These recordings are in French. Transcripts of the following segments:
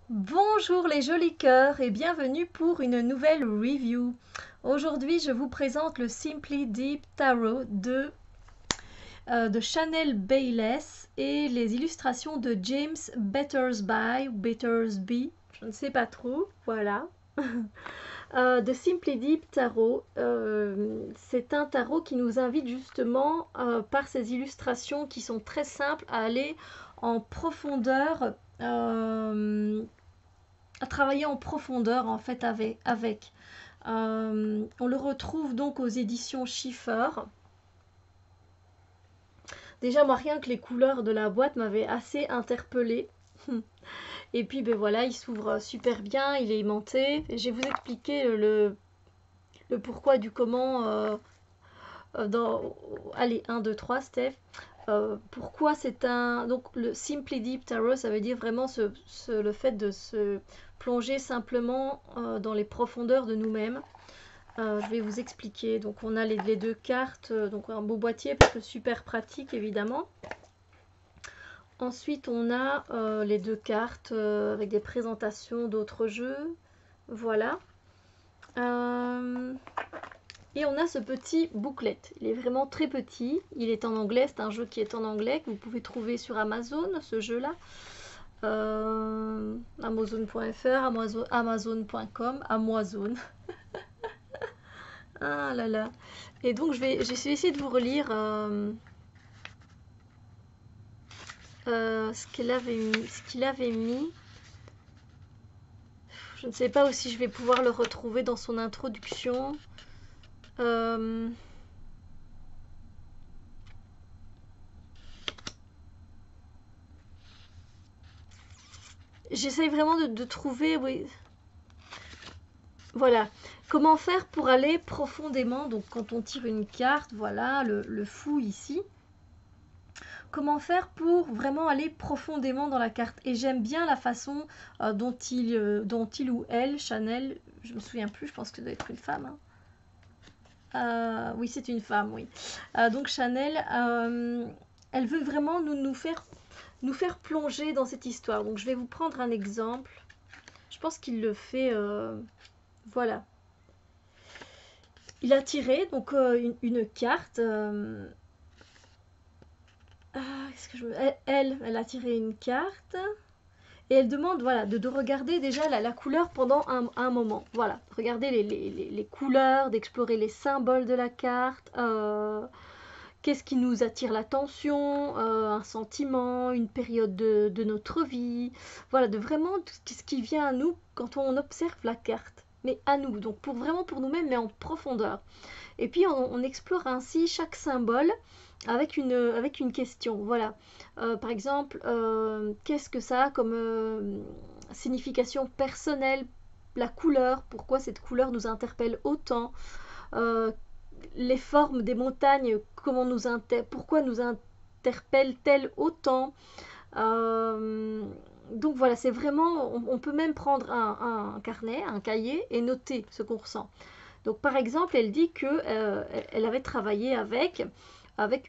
Bonjour les jolis cœurs et bienvenue pour une nouvelle review. Aujourd'hui, je vous présente le Simply Deep Tarot de Chanel Bayless et les illustrations de James Battersby, je ne sais pas trop, voilà. De Simply Deep Tarot, c'est un tarot qui nous invite justement par ses illustrations qui sont très simples à aller en profondeur à travailler en profondeur en fait avec. On le retrouve donc aux éditions Schiffer. Déjà moi rien que les couleurs de la boîte m'avaient assez interpellée. Et puis ben voilà, il s'ouvre super bien, il est aimanté. Et je vais vous expliquer le pourquoi du comment dans... Allez, 1, 2, 3, Steph. Pourquoi c'est un... Donc le Simply Deep Tarot, ça veut dire vraiment le fait de se plonger simplement dans les profondeurs de nous-mêmes. Je vais vous expliquer. Donc on a les deux cartes, donc un beau boîtier parce que super pratique évidemment. Ensuite on a les deux cartes avec des présentations d'autres jeux. Voilà. Et on a ce petit booklet. Il est vraiment très petit. Il est en anglais. C'est un jeu qui est en anglais que vous pouvez trouver sur Amazon, ce jeu-là. Amazon.fr, Amazon.com, Amazon. Ah là là. Et donc je vais essayer de vous relire ce qu'il avait mis. Je ne sais pas aussi je vais pouvoir le retrouver dans son introduction. Euh, J'essaye vraiment de trouver, oui. Voilà. Comment faire pour aller profondément? Donc quand on tire une carte, voilà, le fou ici. Comment faire pour vraiment aller profondément dans la carte? Et j'aime bien la façon dont il ou elle, Chanel, je me souviens plus, je pense que ça doit être une femme, hein. Oui, c'est une femme, oui. Donc Chanel, elle veut vraiment nous faire plonger dans cette histoire. Donc je vais vous prendre un exemple. Je pense qu'il le fait. Voilà. Il a tiré donc une carte. Qu'est-ce que elle a tiré une carte. Et elle demande voilà, de regarder déjà la couleur pendant un moment. Voilà, regarder les couleurs, d'explorer les symboles de la carte. Qu'est-ce qui nous attire l'attention, un sentiment, une période de notre vie. Voilà, de vraiment ce qui vient à nous quand on observe la carte. Mais à nous, donc vraiment pour nous-mêmes, mais en profondeur. Et puis on explore ainsi chaque symbole avec une question. Voilà. Par exemple, qu'est-ce que ça a comme signification personnelle, la couleur, pourquoi cette couleur nous interpelle autant, euh, les formes des montagnes, pourquoi nous interpellent-elles autant. Euh, donc voilà, c'est vraiment, on peut même prendre un carnet, un cahier et noter ce qu'on ressent. Donc par exemple, elle dit que elle avait travaillé avec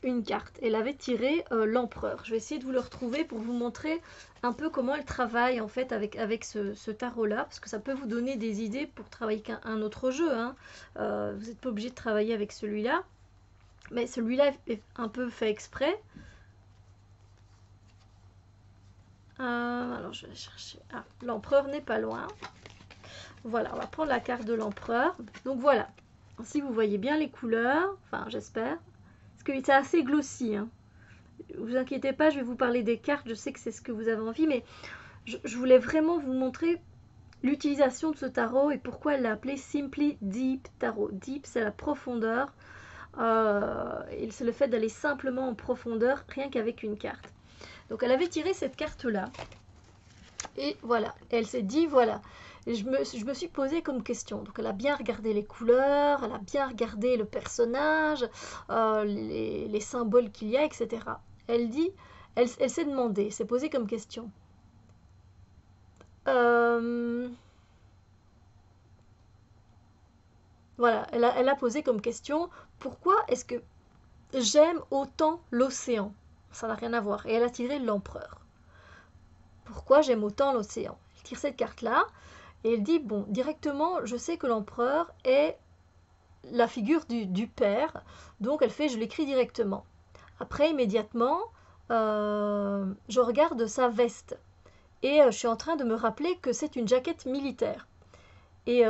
une carte. Elle avait tiré l'empereur. Je vais essayer de vous le retrouver pour vous montrer un peu comment elle travaille en fait avec ce tarot-là, parce que ça peut vous donner des idées pour travailler avec un autre jeu, hein. Vous n'êtes pas obligé de travailler avec celui-là, mais celui-là est un peu fait exprès. Alors je vais chercher. Ah, l'empereur n'est pas loin. Voilà, on va prendre la carte de l'empereur. Donc voilà, si vous voyez bien les couleurs, enfin j'espère, parce que c'est assez glossy, hein. Vous inquiétez pas, je vais vous parler des cartes, je sais que c'est ce que vous avez envie, mais je voulais vraiment vous montrer l'utilisation de ce tarot et pourquoi elle l'a appelé Simply Deep Tarot. Deep, c'est la profondeur, et c'est le fait d'aller simplement en profondeur, rien qu'avec une carte. Donc elle avait tiré cette carte-là, et voilà, et elle s'est dit, voilà, et je me suis posé comme question. Donc elle a bien regardé les couleurs, elle a bien regardé le personnage, les symboles qu'il y a, etc. Elle dit, elle s'est demandé, s'est posée comme question. Euh, voilà, elle a posé comme question, pourquoi est-ce que j'aime autant l'océan? Ça n'a rien à voir. Et elle a tiré l'empereur. Pourquoi j'aime autant l'océan? tire cette carte-là, et elle dit, bon, directement, je sais que l'empereur est la figure du père, donc elle fait, je l'écris directement. Après, immédiatement, je regarde sa veste, et je suis en train de me rappeler que c'est une jaquette militaire. Et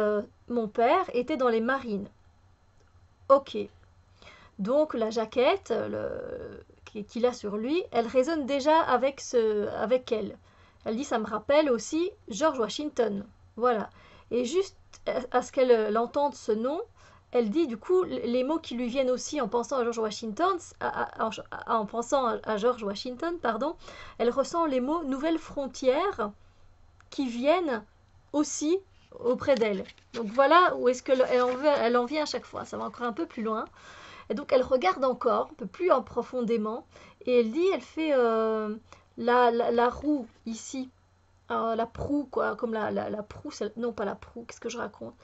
mon père était dans les marines. Ok. Donc la jaquette qu'il a sur lui, elle résonne déjà avec elle. Elle dit, ça me rappelle aussi George Washington. Voilà. Et juste à ce qu'elle entende ce nom, elle dit du coup les mots qui lui viennent aussi en pensant à George Washington, en pensant à George Washington, pardon, elle ressent les mots nouvelles frontières qui viennent aussi auprès d'elle. Donc voilà où est-ce elle en vient à chaque fois. Ça va encore un peu plus loin. Et donc elle regarde encore, un peu plus en profondément, et elle dit, elle fait la roue ici, la proue, quoi, comme la proue, non pas la proue, qu'est-ce que je raconte,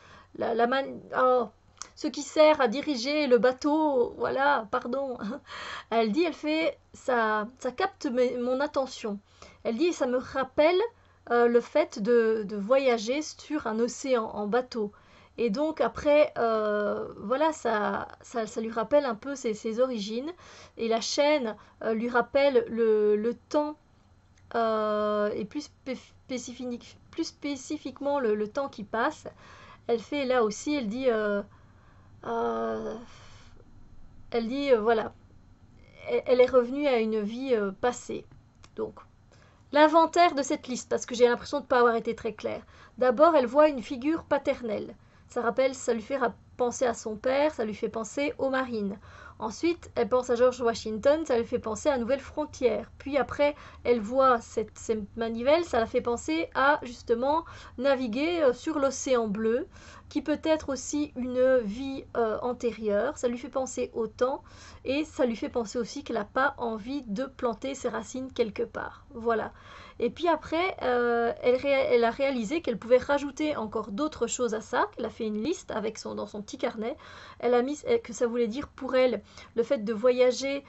oh, ce qui sert à diriger le bateau, voilà, pardon. Elle dit, elle fait, ça capte mon attention. Elle dit, ça me rappelle le fait de voyager sur un océan en bateau. Et donc après, voilà, ça lui rappelle un peu ses origines. Et la chaîne lui rappelle le temps, et plus spécifiquement le temps qui passe. Elle fait là aussi, euh, elle dit voilà, elle est revenue à une vie passée. Donc, l'inventaire de cette liste, parce que j'ai l'impression de ne pas avoir été très claire. D'abord, elle voit une figure paternelle. Ça lui fait penser à son père, ça lui fait penser aux marines. Ensuite, elle pense à George Washington, ça lui fait penser à Nouvelle Frontière. Puis après, elle voit cette manivelle, ça la fait penser à justement naviguer sur l'océan bleu, qui peut être aussi une vie antérieure. Ça lui fait penser au temps et ça lui fait penser aussi qu'elle n'a pas envie de planter ses racines quelque part. Voilà. Et puis après, elle a réalisé qu'elle pouvait rajouter encore d'autres choses à ça. Elle a fait une liste dans son petit carnet. Elle a mis que ça voulait dire pour elle le fait de voyager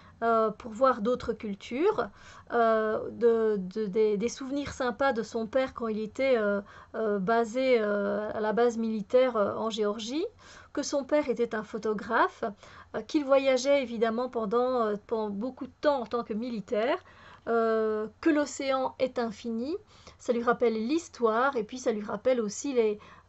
pour voir d'autres cultures, des souvenirs sympas de son père quand il était basé à la base militaire en Géorgie, que son père était un photographe, qu'il voyageait évidemment pendant beaucoup de temps en tant que militaire, que l'océan est infini, ça lui rappelle l'histoire et puis ça lui rappelle aussi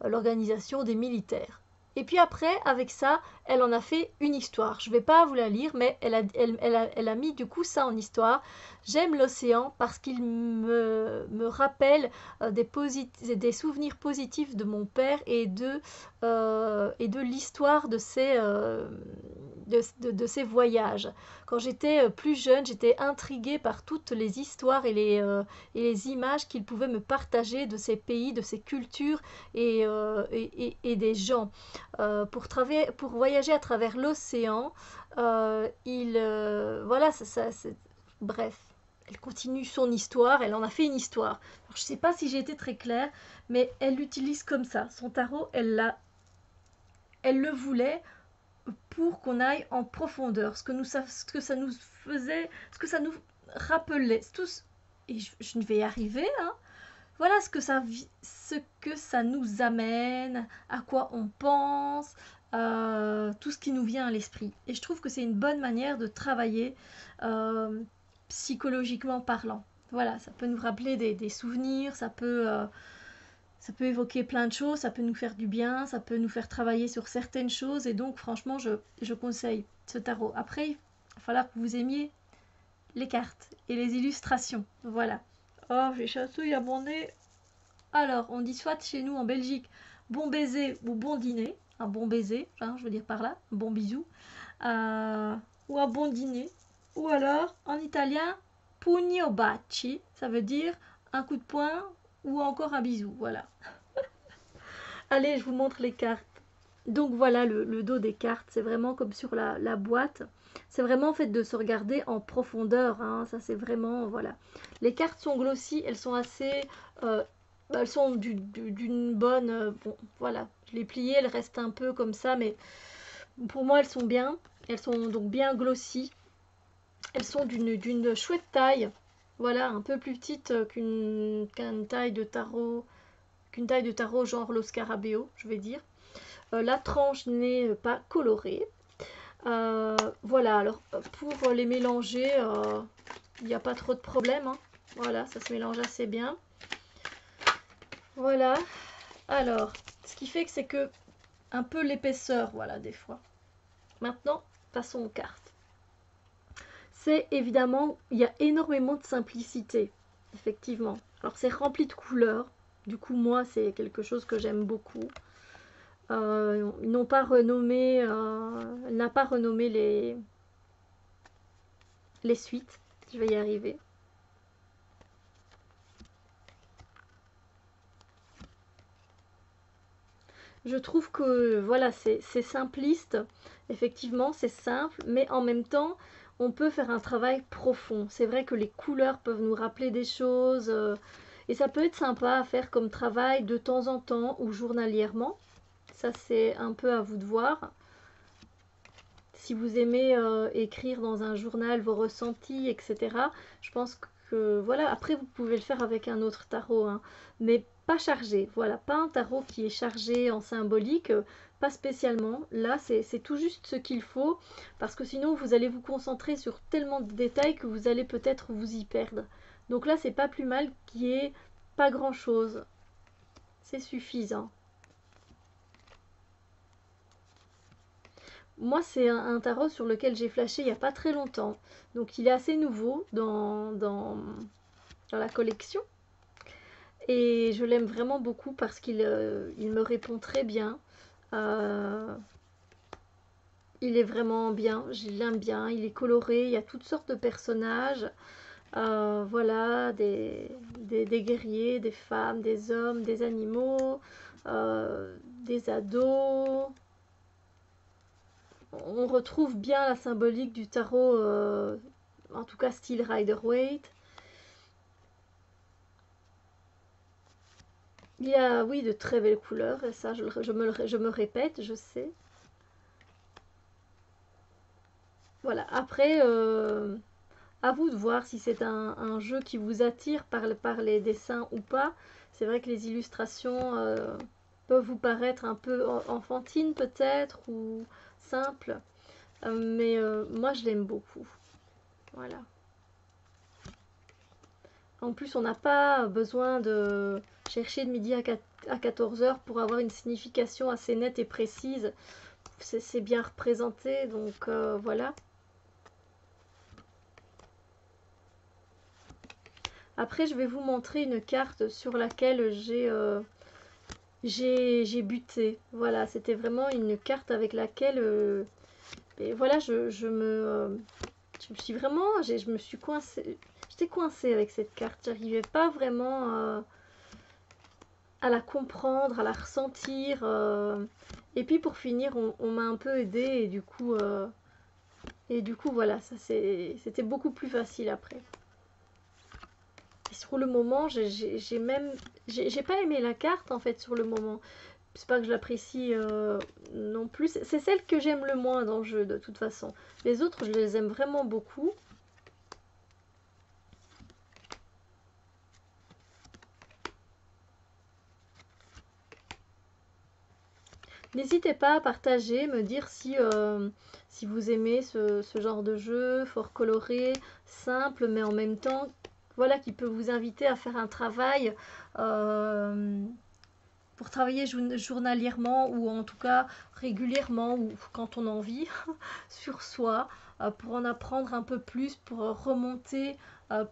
l'organisation des militaires. Et puis après, avec ça, elle en a fait une histoire. Je ne vais pas vous la lire, mais elle a mis du coup ça en histoire. J'aime l'océan parce qu'il me rappelle des souvenirs positifs de mon père et de l'histoire de ses voyages. Quand j'étais plus jeune, j'étais intriguée par toutes les histoires et les images qu'il pouvait me partager de ces pays, de ces cultures et des gens. Pour voyager à travers l'océan, voilà, bref, elle continue son histoire, elle en a fait une histoire. Alors, je ne sais pas si j'ai été très claire, mais elle l'utilise comme ça. Son tarot, elle le voulait pour qu'on aille en profondeur, ce que ça nous faisait, ce que ça nous rappelait. Et je ne vais y arriver, hein. Voilà ce que ça nous amène, à quoi on pense, tout ce qui nous vient à l'esprit. Et je trouve que c'est une bonne manière de travailler psychologiquement parlant. Voilà, ça peut nous rappeler des souvenirs, ça peut évoquer plein de choses, ça peut nous faire du bien, ça peut nous faire travailler sur certaines choses. Et donc, franchement, je conseille ce tarot. Après, il va falloir que vous aimiez les cartes et les illustrations. Voilà. Oh, j'ai chatouille à mon nez. Alors, on dit soit chez nous en Belgique, bon baiser ou bon dîner. Un bon baiser, hein, je veux dire par là, un bon bisou. Ou un bon dîner. Ou alors, en italien, pugno baci. Ça veut dire un coup de poing ou encore un bisou. Voilà. Allez, je vous montre les cartes. Donc voilà le dos des cartes. C'est vraiment comme sur la boîte. C'est vraiment fait de se regarder en profondeur, hein. Ça c'est vraiment, voilà. Les cartes sont glossy, elles sont assez, elles sont d'une bonne, bon, voilà. Je l'ai pliée, elles restent un peu comme ça, mais pour moi elles sont bien. Elles sont donc bien glossy. Elles sont d'une chouette taille, voilà, un peu plus petite qu'une taille de tarot qu'une taille de tarot genre le Scarabeo, je vais dire. La tranche n'est pas colorée. Voilà, alors pour les mélanger, il n'y a pas trop de problème, hein. Voilà, ça se mélange assez bien. Voilà, alors, ce qui fait que c'est que un peu l'épaisseur, voilà, des fois. Maintenant, passons aux cartes. C'est évidemment, il y a énormément de simplicité, effectivement. Alors c'est rempli de couleurs, du coup moi c'est quelque chose que j'aime beaucoup. Ils n'ont pas renommé, elle n'a pas renommé les suites, je vais y arriver. Je trouve que voilà, c'est simpliste, effectivement c'est simple, mais en même temps on peut faire un travail profond. C'est vrai que les couleurs peuvent nous rappeler des choses et ça peut être sympa à faire comme travail de temps en temps ou journalièrement. Ça c'est un peu à vous de voir. Si vous aimez écrire dans un journal vos ressentis, etc. Je pense que voilà, après vous pouvez le faire avec un autre tarot, hein, mais pas chargé. Voilà, pas un tarot qui est chargé en symbolique, pas spécialement. Là, c'est tout juste ce qu'il faut, parce que sinon vous allez vous concentrer sur tellement de détails que vous allez peut-être vous y perdre. Donc là, c'est pas plus mal qu'il y ait pas grand-chose. C'est suffisant. Moi, c'est un tarot sur lequel j'ai flashé il n'y a pas très longtemps. Donc, il est assez nouveau dans la collection. Et je l'aime vraiment beaucoup parce qu'il il me répond très bien. Euh, il est vraiment bien, je l'aime bien. Il est coloré, il y a toutes sortes de personnages. Voilà, des guerriers, des femmes, des hommes, des animaux, des ados. On retrouve bien la symbolique du tarot, en tout cas style Rider-Waite. Il y a, oui, de très belles couleurs, et ça, je me répète, je sais. Voilà, après, à vous de voir si c'est un jeu qui vous attire par les dessins ou pas. C'est vrai que les illustrations peuvent vous paraître un peu enfantines peut-être, ou simples, mais moi je l'aime beaucoup. Voilà. En plus, on n'a pas besoin de chercher de midi à 14 heures pour avoir une signification assez nette et précise. C'est bien représenté, donc voilà. Après, je vais vous montrer une carte sur laquelle j'ai buté. Voilà, c'était vraiment une carte avec laquelle... et voilà, je me suis vraiment... Je me suis coincée... J'étais coincée avec cette carte. J'arrivais pas vraiment à la comprendre, à la ressentir. Et puis pour finir, on m'a un peu aidé et du coup voilà, ça c'était beaucoup plus facile après. Et sur le moment, j'ai pas aimé la carte en fait sur le moment. C'est pas que je l'apprécie non plus. C'est celle que j'aime le moins dans le jeu de toute façon. Les autres, je les aime vraiment beaucoup. N'hésitez pas à partager, me dire si vous aimez ce genre de jeu, fort coloré, simple, mais en même temps, voilà, qui peut vous inviter à faire un travail pour travailler journalièrement ou en tout cas régulièrement ou quand on a envie sur soi, pour en apprendre un peu plus, pour remonter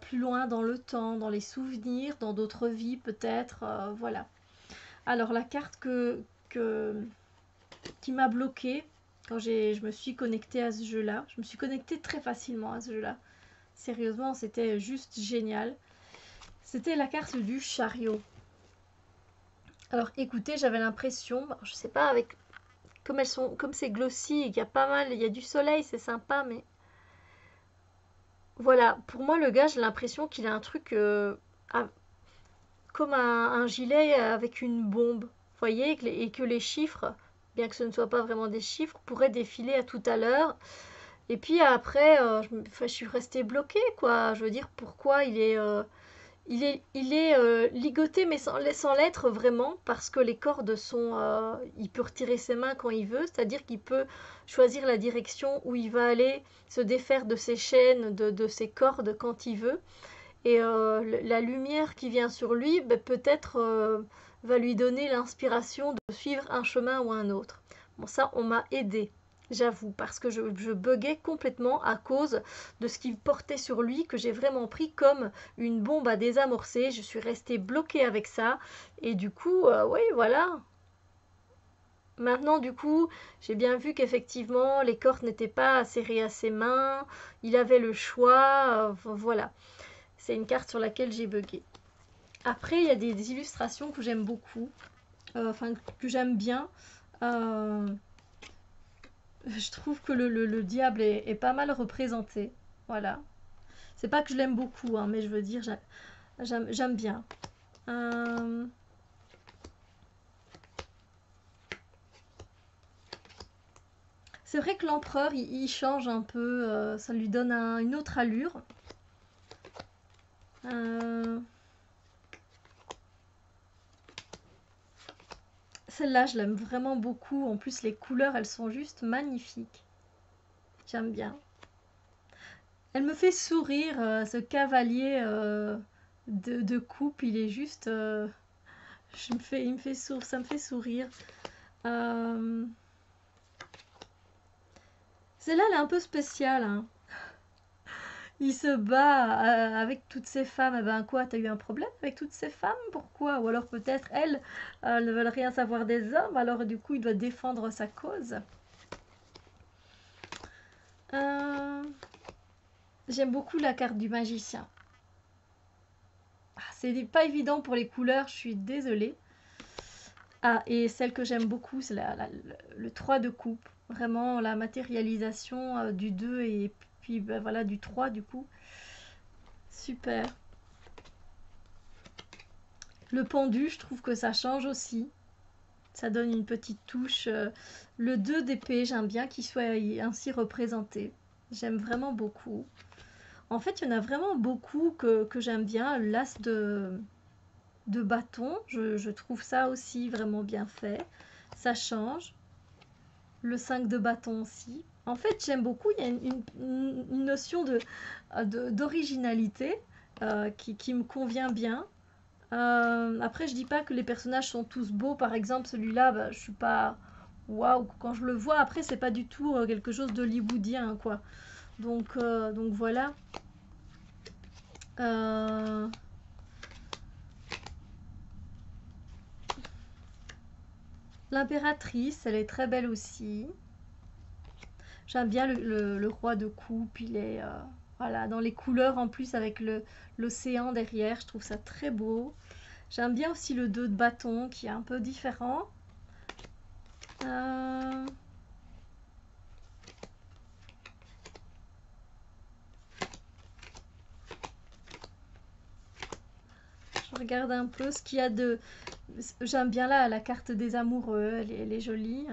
plus loin dans le temps, dans les souvenirs, dans d'autres vies peut-être, voilà. Alors la carte qui m'a bloquée quand je me suis connectée à ce jeu-là. Je me suis connectée très facilement à ce jeu-là. Sérieusement, c'était juste génial. C'était la carte du chariot. Alors écoutez, j'avais l'impression, je sais pas, comme c'est glossy et qu'il y a pas mal, il y a du soleil, c'est sympa, mais voilà, pour moi le gars, j'ai l'impression qu'il a un truc comme un gilet avec une bombe, vous voyez, et que les chiffres, bien que ce ne soit pas vraiment des chiffres, pourraient défiler à tout à l'heure. Et puis après, je suis restée bloquée, quoi. Je veux dire, pourquoi il est ligoté mais sans l'être vraiment parce que les cordes sont... il peut retirer ses mains quand il veut, c'est-à-dire qu'il peut choisir la direction où il va aller se défaire de ses chaînes, de ses cordes quand il veut. Et la lumière qui vient sur lui, ben, peut-être va lui donner l'inspiration de suivre un chemin ou un autre. Bon, ça, on m'a aidé, j'avoue, parce que je buguais complètement à cause de ce qu'il portait sur lui, que j'ai vraiment pris comme une bombe à désamorcer. Je suis restée bloquée avec ça. Et du coup, oui, voilà. Maintenant, du coup, j'ai bien vu qu'effectivement, les cordes n'étaient pas serrées à ses mains. Il avait le choix. Voilà. C'est une carte sur laquelle j'ai bugué. Après, il y a des illustrations que j'aime beaucoup. Enfin, que j'aime bien. Euh, je trouve que le diable est pas mal représenté. Voilà. C'est pas que je l'aime beaucoup, hein, mais je veux dire, j'aime bien. Euh, c'est vrai que l'empereur, il change un peu. Ça lui donne une autre allure. Euh, Celle-là, je l'aime vraiment beaucoup. En plus, les couleurs, elles sont juste magnifiques. J'aime bien. Elle me fait sourire, ce cavalier de coupe, il est juste... il me fait ça me fait sourire. Euh, Celle-là, elle est un peu spéciale, hein. Il se bat avec toutes ces femmes. Eh ben quoi, t'as eu un problème avec toutes ces femmes? Pourquoi? Ou alors peut-être elles ne veulent rien savoir des hommes, alors du coup il doit défendre sa cause. Euh, J'aime beaucoup la carte du magicien. Ah, c'est pas évident pour les couleurs, je suis désolée. Ah, et celle que j'aime beaucoup, c'est le 3 de coupe. Vraiment la matérialisation du 2 et puis ben, voilà du 3 du coup. Super. Le pendu, je trouve que ça change aussi. Ça donne une petite touche. Le 2 d'épée, j'aime bien qu'il soit ainsi représenté. J'aime vraiment beaucoup. En fait, il y en a vraiment beaucoup que j'aime bien. L'as de bâton, je trouve ça aussi vraiment bien fait. Ça change. Le 5 de bâton aussi. En fait, j'aime beaucoup. Il y a une notion d'originalité qui me convient bien. Après, je dis pas que les personnages sont tous beaux. Par exemple, celui-là, bah, je suis pas waouh quand je le vois. Après, c'est pas du tout quelque chose d'hollywoodien, quoi. Donc voilà. Euh, L'impératrice, elle est très belle aussi. J'aime bien le roi de coupe. Il est voilà dans les couleurs en plus avec l'océan derrière. Je trouve ça très beau. J'aime bien aussi le 2 de bâton qui est un peu différent. Euh, je regarde un peu ce qu'il y a de... J'aime bien la carte des amoureux, elle est jolie.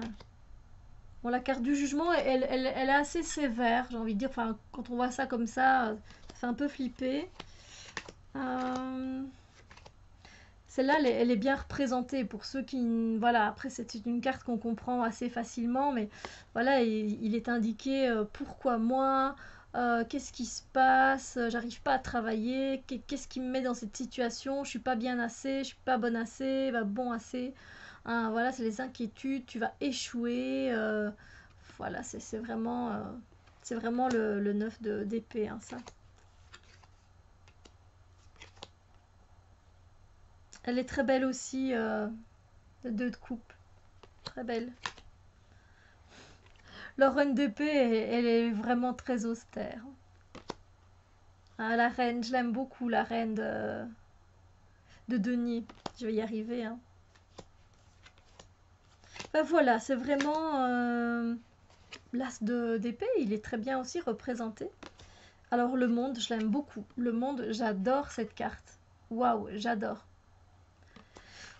Bon, la carte du jugement, elle est assez sévère, j'ai envie de dire. Enfin, quand on voit ça comme ça fait un peu flipper. Euh, Celle-là, elle est bien représentée pour ceux qui... Voilà, après, c'est une carte qu'on comprend assez facilement, mais voilà, il est indiqué pourquoi moi, qu'est-ce qui se passe, j'arrive pas à travailler, qu'est-ce qui me met dans cette situation, je suis pas bien assez, je suis pas bonne assez, bah, bon assez. Hein, voilà, c'est les inquiétudes, tu vas échouer. Voilà, c'est vraiment le 9 d'épée, hein, ça. Elle est très belle aussi, le 2 de coupe. Très belle. Leur reine d'épée, elle est vraiment très austère. Ah, la reine, je l'aime beaucoup, la reine de denier. Je vais y arriver, hein. Ben voilà, c'est vraiment l'as d'épée, il est très bien aussi représenté. Alors le monde, je l'aime beaucoup. Le monde, j'adore cette carte. Waouh, j'adore.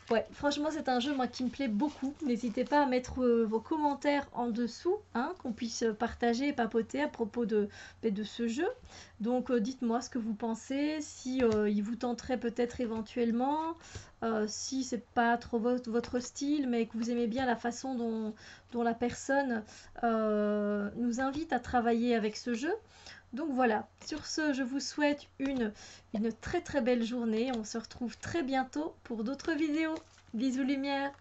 Ouais, franchement, c'est un jeu, moi, qui me plaît beaucoup. N'hésitez pas à mettre vos commentaires en dessous, hein, qu'on puisse partager et papoter à propos de ce jeu. Donc, dites-moi ce que vous pensez, si il vous tenterait peut-être éventuellement, si c'est pas trop votre style, mais que vous aimez bien la façon dont la personne nous invite à travailler avec ce jeu. Donc voilà, sur ce, je vous souhaite une très très belle journée. On se retrouve très bientôt pour d'autres vidéos. Bisous lumière!